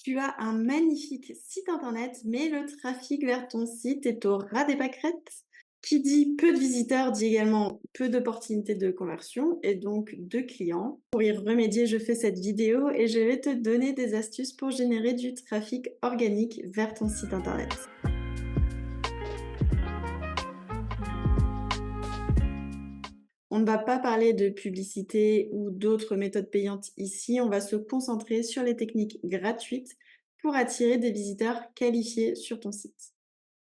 Tu as un magnifique site internet, mais le trafic vers ton site est au ras des pâquerettes. Qui dit peu de visiteurs dit également peu d'opportunités de conversion et donc de clients. Pour y remédier, je fais cette vidéo et je vais te donner des astuces pour générer du trafic organique vers ton site internet. On ne va pas parler de publicité ou d'autres méthodes payantes ici, on va se concentrer sur les techniques gratuites pour attirer des visiteurs qualifiés sur ton site.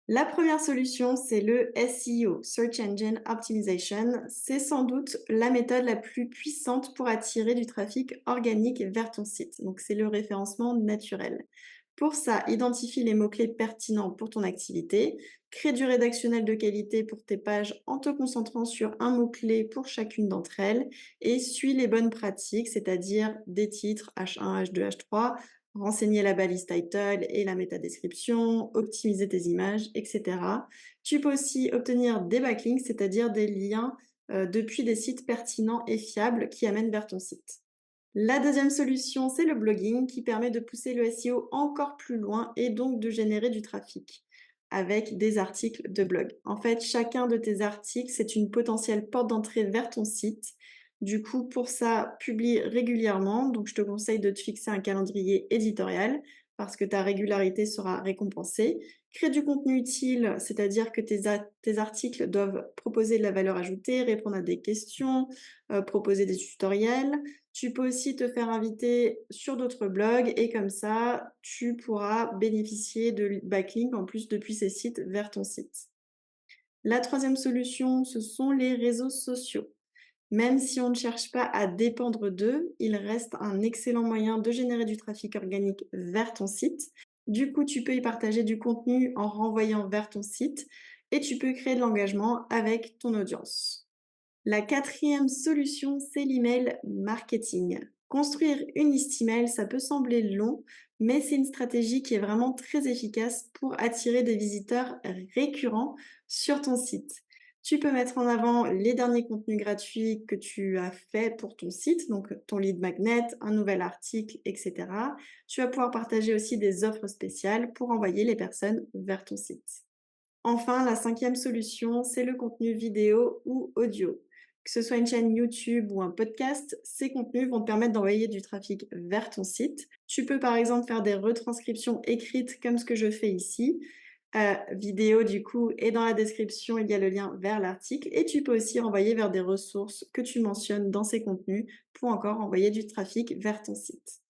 La première solution, c'est le SEO, Search Engine Optimization. C'est sans doute la méthode la plus puissante pour attirer du trafic organique vers ton site. Donc, c'est le référencement naturel. Pour ça, identifie les mots-clés pertinents pour ton activité, crée du rédactionnel de qualité pour tes pages en te concentrant sur un mot-clé pour chacune d'entre elles et suis les bonnes pratiques, c'est-à-dire des titres H1, H2, H3, renseigner la balise title et la métadescription, optimiser tes images, etc. Tu peux aussi obtenir des backlinks, c'est-à-dire des liens depuis des sites pertinents et fiables qui amènent vers ton site. La deuxième solution, c'est le blogging qui permet de pousser le SEO encore plus loin et donc de générer du trafic avec des articles de blog. En fait, chacun de tes articles, c'est une potentielle porte d'entrée vers ton site. Du coup, pour ça, publie régulièrement. Donc, je te conseille de te fixer un calendrier éditorial parce que ta régularité sera récompensée. Crée du contenu utile, c'est-à-dire que tes articles doivent proposer de la valeur ajoutée, répondre à des questions, proposer des tutoriels. Tu peux aussi te faire inviter sur d'autres blogs et comme ça, tu pourras bénéficier de backlinks en plus depuis ces sites vers ton site. La troisième solution, ce sont les réseaux sociaux. Même si on ne cherche pas à dépendre d'eux, ils restent un excellent moyen de générer du trafic organique vers ton site. Du coup, tu peux y partager du contenu en renvoyant vers ton site et tu peux créer de l'engagement avec ton audience. La quatrième solution, c'est l'email marketing. Construire une liste email, ça peut sembler long, mais c'est une stratégie qui est vraiment très efficace pour attirer des visiteurs récurrents sur ton site. Tu peux mettre en avant les derniers contenus gratuits que tu as fait pour ton site, donc ton lead magnet, un nouvel article, etc. Tu vas pouvoir partager aussi des offres spéciales pour envoyer les personnes vers ton site. Enfin, la cinquième solution, c'est le contenu vidéo ou audio. Que ce soit une chaîne YouTube ou un podcast, ces contenus vont te permettre d'envoyer du trafic vers ton site. Tu peux par exemple faire des retranscriptions écrites comme ce que je fais ici. Vidéo du coup, et dans la description, il y a le lien vers l'article. Et tu peux aussi envoyer vers des ressources que tu mentionnes dans ces contenus pour encore envoyer du trafic vers ton site.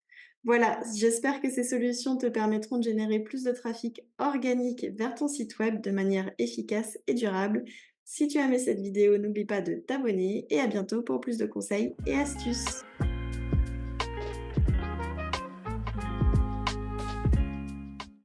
Voilà, j'espère que ces solutions te permettront de générer plus de trafic organique vers ton site web de manière efficace et durable. Si tu as aimé cette vidéo, n'oublie pas de t'abonner et à bientôt pour plus de conseils et astuces.